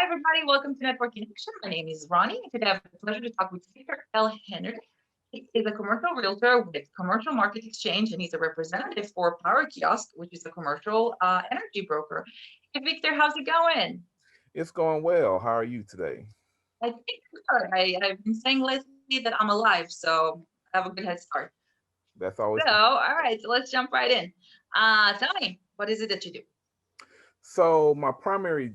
everybody. Welcome to Networking Action. My name is Ronnie. Today I have the pleasure to talk with Victor L. Henry. He is a commercial realtor with Commercial Market Exchange, and he's a representative for Power Kiosk, which is a commercial energy broker. Hey, Victor, how's it going? It's going well. How are you today? I think good. I've been saying lately that I'm alive, so I have a good head start. That's So, always the all right, so let's jump right in. Tell me, what is it that you do? so my primary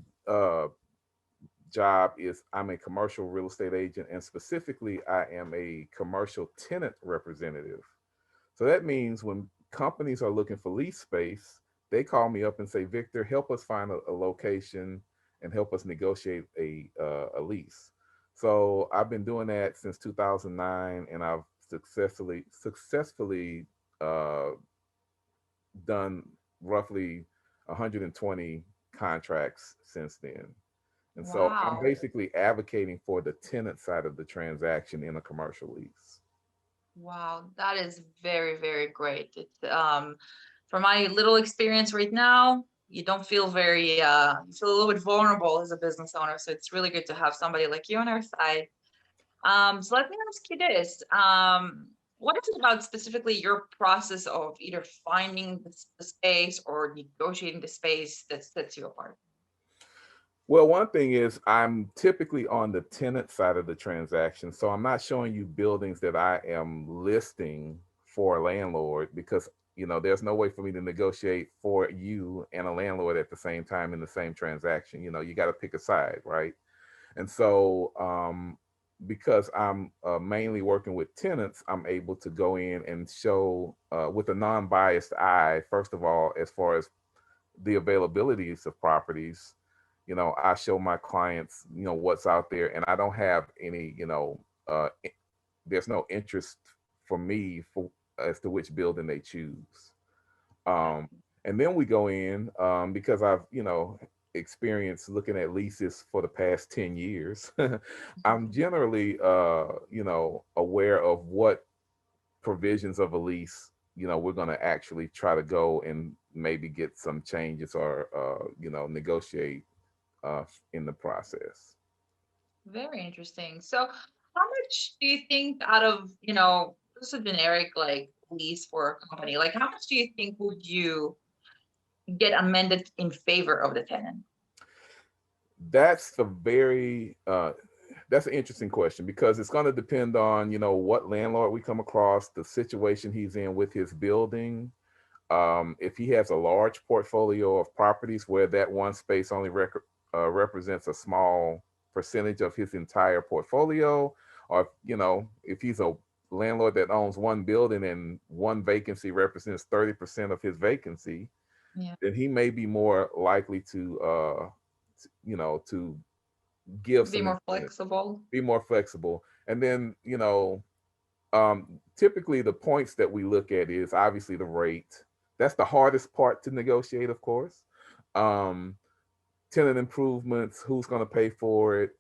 job is I'm a commercial real estate agent, and specifically I am a commercial tenant representative. So that means when companies are looking for lease space, they call me up and say, Victor, help us find a location and help us negotiate a lease. So I've been doing that since 2009, and I've successfully uh, done roughly 120 contracts since then. And so I'm Wow. basically advocating for the tenant side of the transaction in a commercial lease. Wow, that is very, very great. From my little experience right now, you don't feel you feel a little bit vulnerable as a business owner. So it's really good to have somebody like you on our side. So let me ask you this. What is it about specifically your process of either finding the space or negotiating the space that sets you apart? Well, one thing is I'm typically on the tenant side of the transaction. So I'm not showing you buildings that I am listing for a landlord because, there's no way for me to negotiate for you and a landlord at the same time in the same transaction. You got to pick a side, right? And so, because I'm mainly working with tenants, I'm able to go in and show with a non biased eye, first of all, as far as the availabilities of properties. I show my clients, what's out there, and I don't have any, there's no interest for me for as to which building they choose. Um, and then we go in because I've, experienced looking at leases for the past 10 years. I'm generally, aware of what provisions of a lease, we're going to actually try to go and maybe get some changes or, negotiate in the process. Very interesting. So, how much do you think out of, just a generic like lease for a company, like how much do you think would you get amended in favor of the tenant? That's the very that's an interesting question because it's going to depend on what landlord we come across, the situation he's in with his building. If he has a large portfolio of properties where that one space only represents a small percentage of his entire portfolio, or if he's a landlord that owns one building and one vacancy represents 30% of his vacancy, Yeah. then he may be more likely to give Be some more incentive, flexible. be more flexible. And then, typically the points that we look at is obviously the rate. That's the hardest part to negotiate, of course. Um, Tenant improvements, who's going to pay for it,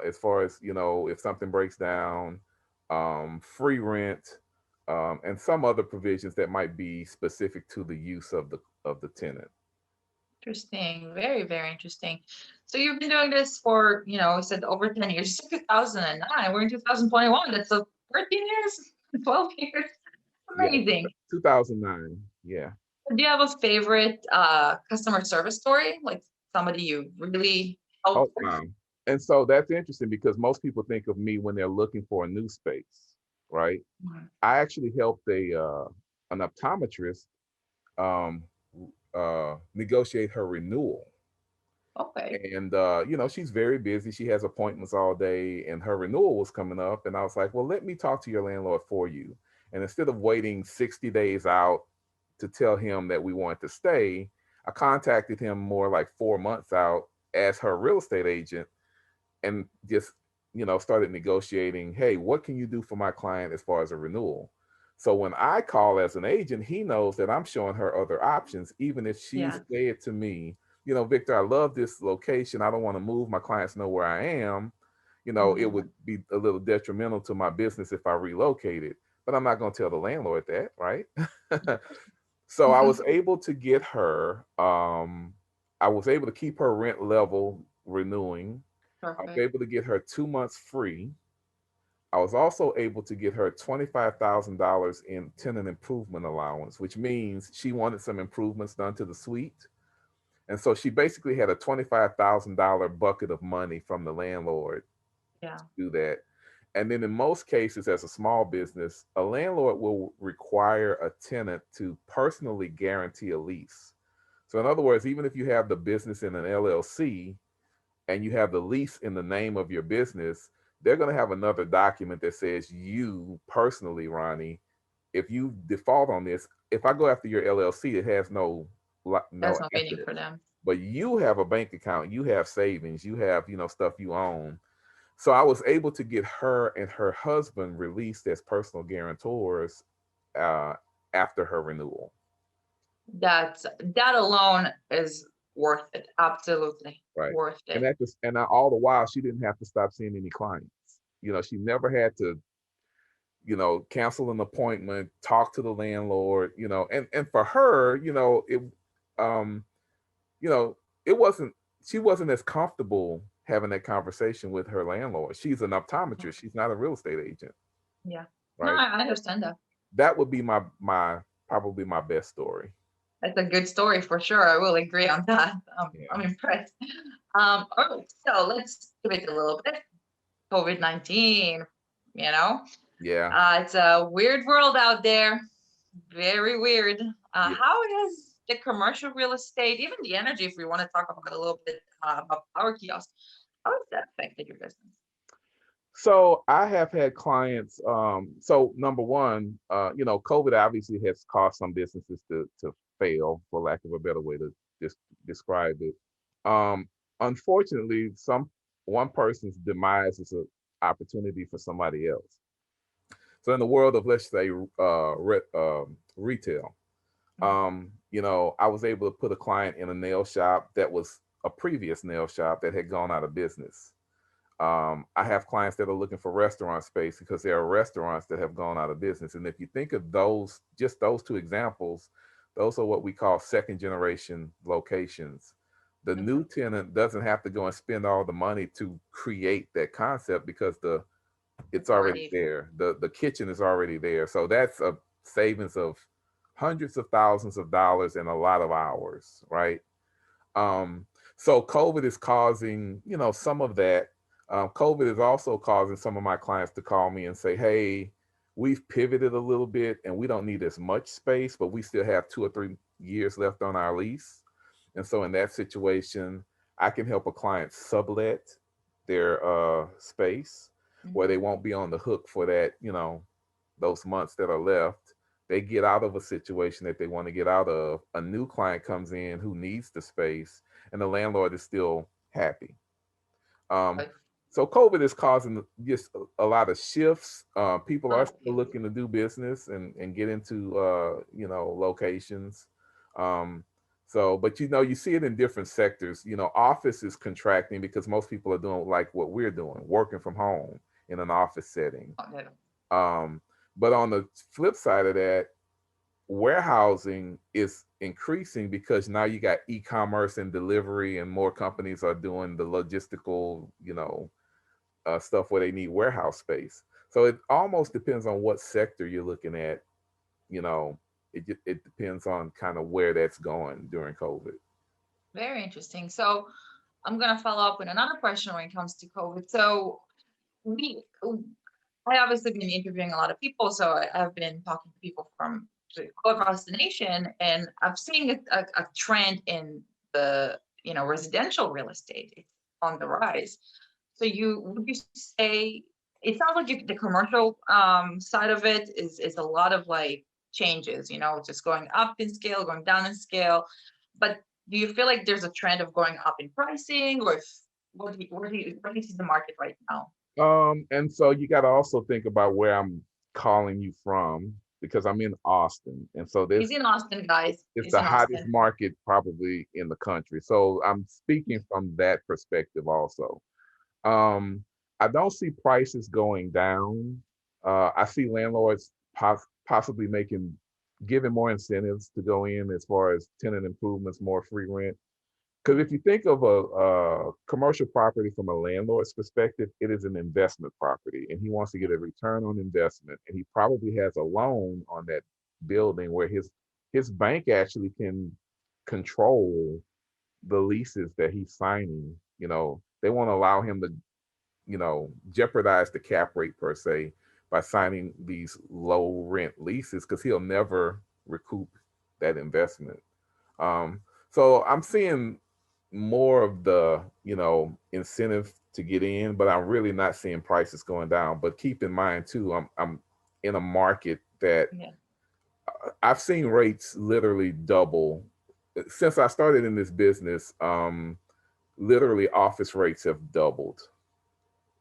as far as, if something breaks down, free rent, and some other provisions that might be specific to the use of the tenant. Interesting. Very, very interesting. So you've been doing this for, you said over 10 years. You said 2009. We're in 2021. That's 13 years, 12 years. Yeah, Amazing. 2009. Yeah. Do you have a favorite customer service story? Like somebody you really Oh, helped? wow. And so that's interesting because most people think of me when they're looking for a new space, right? Mhm. I actually helped a an optometrist um, negotiate her renewal. Okay. And she's very busy. She has appointments all day, and her renewal was coming up. And I was like, well, let me talk to your landlord for you. And instead of waiting 60 days out to tell him that we wanted to stay, I contacted him more like 4 months out as her real estate agent and just started negotiating, hey, what can you do for my client as far as a renewal? So when I call as an agent, he knows that I'm showing her other options, even if she Yeah. said to me, Victor, I love this location, I don't want to move, my clients know where I am. It Mhm. would be a little detrimental to my business if I relocated, but I'm not going to tell the landlord that, right? So I was able to get her I was able to keep her rent level renewing. I was Perfect. able to get her 2 months free. I was also able to get her $25,000 in tenant improvement allowance, which means she wanted some improvements done to the suite. And so she basically had a $25,000 bucket of money from the landlord Yeah. to do that. And then in most cases, as a small business, a landlord will require a tenant to personally guarantee a lease. So, in other words, even if you have the business in an LLC and you have the lease in the name of your business, they're going to have another document that says you personally, Ronnie, if you default on this, if I go after your LLC, it has no That's no meaning for assets. them. But you have a bank account, you have savings, you have, stuff you own. So I was able to get her and her husband released as personal guarantors uh, after her renewal. That alone is worth it. Absolutely Right. worth And it. at this, and all the while, she didn't have to stop seeing any clients. She never had to, cancel an appointment, talk to the landlord, and for her, um, you know, it wasn't, she wasn't as comfortable having that conversation with her landlord. She's an optometrist. She's not a real estate agent, Yeah. No, right? I understand that. That would be my probably my best story. That's a good story for sure. I will agree on that. I'm Yeah. impressed. All right, so let's give it a little bit. COVID-19, you know, Yeah. it's a weird world out there. Very weird. Yeah. How has the commercial real estate, even the energy, if we want to talk about it a little bit about our kiosk, how has that affected your business? So I have had clients. So number one, COVID obviously has caused some businesses to fail, for lack of a better way to just describe it. Um, Unfortunately, one person's demise is an opportunity for somebody else. So in the world of, let's say, retail, Mhm. I was able to put a client in a nail shop that was a previous nail shop that had gone out of business. I have clients that are looking for restaurant space because there are restaurants that have gone out of business. And if you think of just those two examples, those are what we call second generation locations. The new Okay. tenant doesn't have to go and spend all the money to create that concept because it's It's already already there. The kitchen is already there. So that's a savings of hundreds of thousands of dollars and a lot of hours, right? Um, so COVID is causing, some of that. COVID is also causing some of my clients to call me and say, "Hey, we've pivoted a little bit and we don't need as much space, but we still have 2 or 3 years left on our lease." And so in that situation, I can help a client sublet their space where they Mhm. won't be on the hook for that, those months that are left. They get out of a situation that they want to get out of. A new client comes in who needs the space, and the landlord is still happy. Um, Right. so COVID is causing just a lot of shifts. People are Oh, still looking to do business and get into locations. Um, but you see it in different sectors. Office is contracting because most people are doing like what we're doing, working from home in an office setting. okay. Um, but on the flip side of that, warehousing is increasing because now you got e-commerce and delivery, and more companies are doing the logistical, stuff where they need warehouse space. So it almost depends on what sector you're looking at. You know, it depends on kind of where that's going during COVID. Very interesting. So I'm gonna follow up with another question when it comes to COVID. So we I obviously been interviewing a lot of people, so I've been talking to people from all across the nation, and I'm seeing a trend in the residential real estate. It's on the rise. So would you say it sounds like the commercial side of it is a lot of like changes, just going up in scale, going down in scale. But do you feel like there's a trend of going up in pricing, or if, where do you see the market right now? And so you got to also think about where I'm calling you from because I'm in Austin, and so He's in Austin, guys. it's He's the in hottest Austin. market probably in the country. So I'm speaking from that perspective also. Um, I don't see prices going down. I see landlords possibly giving more incentives to go in as far as tenant improvements, more free rent. Because if you think of a commercial property from a landlord's perspective, it is an investment property, and he wants to get a return on investment, and he probably has a loan on that building where his bank actually can control the leases that he's signing. They won't allow him to, jeopardize the cap rate per se by signing these low rent leases because he'll never recoup that investment. Um, so I'm seeing more of the, incentive to get in, but I'm really not seeing prices going down. But keep in mind too, I'm in a market that Yeah. I've seen rates literally double since I started in this business. Literally office rates have doubled.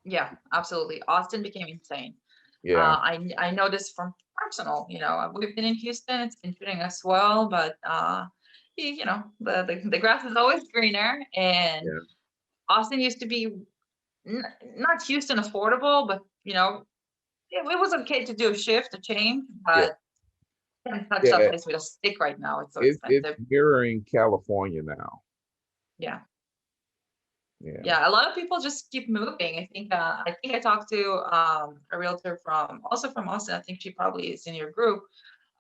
Yeah, absolutely. Austin became insane. Yeah, I know this from personal, we've been in Houston, it's been treating us well, but the grass is always greener. And yeah, Austin used to be not Houston affordable, but it was okay to do a shift, a change, yeah, but can't touch that yeah. place with a stick right now. It's so It's expensive. mirroring California now. Yeah. Yeah, Yeah, a lot of people just keep moving. I think I talked to a realtor from Austin. I think she probably is in your group.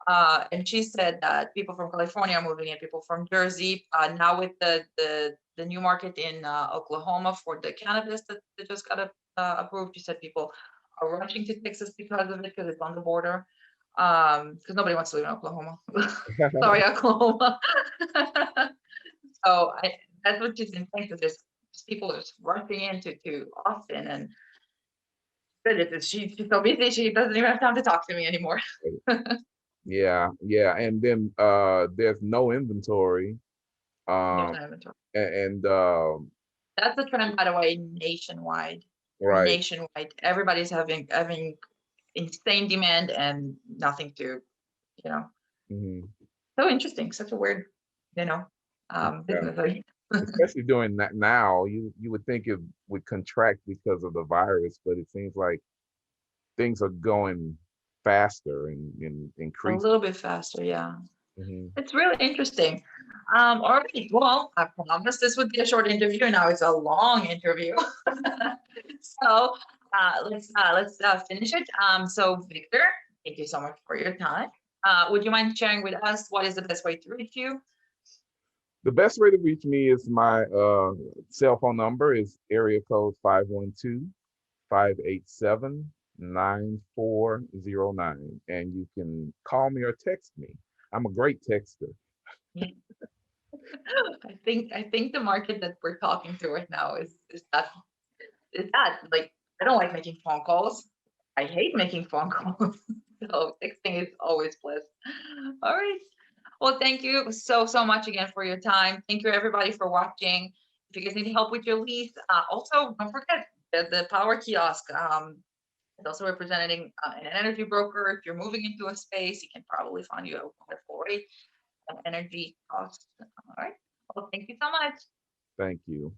And she said that people from California are moving in, people from Jersey. Now with the new market in Oklahoma for the cannabis that just got approved, she said people are rushing to Texas because of it, because it's on the border. Because nobody wants to live in Oklahoma. Sorry, Oklahoma. So that's what she's been saying. Because there's just people just rushing into Austin, and she's so busy she doesn't even have time to talk to me anymore. yeah, yeah. And then there's no inventory. There's Um, no inventory. and That's a trend, by the way, nationwide. right. Nationwide, everybody's having insane demand and nothing to, you know. Mhm. So interesting. Such a weird, Yeah. business. Especially doing that now, you would think it would contract because of the virus, but it seems like things are going faster and A increasing. little bit faster, yeah. Hmm. It's really interesting. All right. Well, I promised this would be a short interview. Now it's a long interview. So let's finish it. So Victor, thank you so much for your time. Would you mind sharing with us what is the best way to reach you? The best way to reach me is my cell phone number is area code 512-587-9409. And you can call me or text me. I'm a great texter. I think the market that we're talking to right now is that like I don't like making phone calls. I hate making phone calls. So texting is always bliss. All right. Well, thank you so much again for your time. Thank you everybody for watching. If you guys need help with your lease, also don't forget the Power Kiosk. It's also representing an energy broker. If you're moving into a space, you can probably find you a wonderful rate on energy costs. All right. Well, thank you so much. Thank you.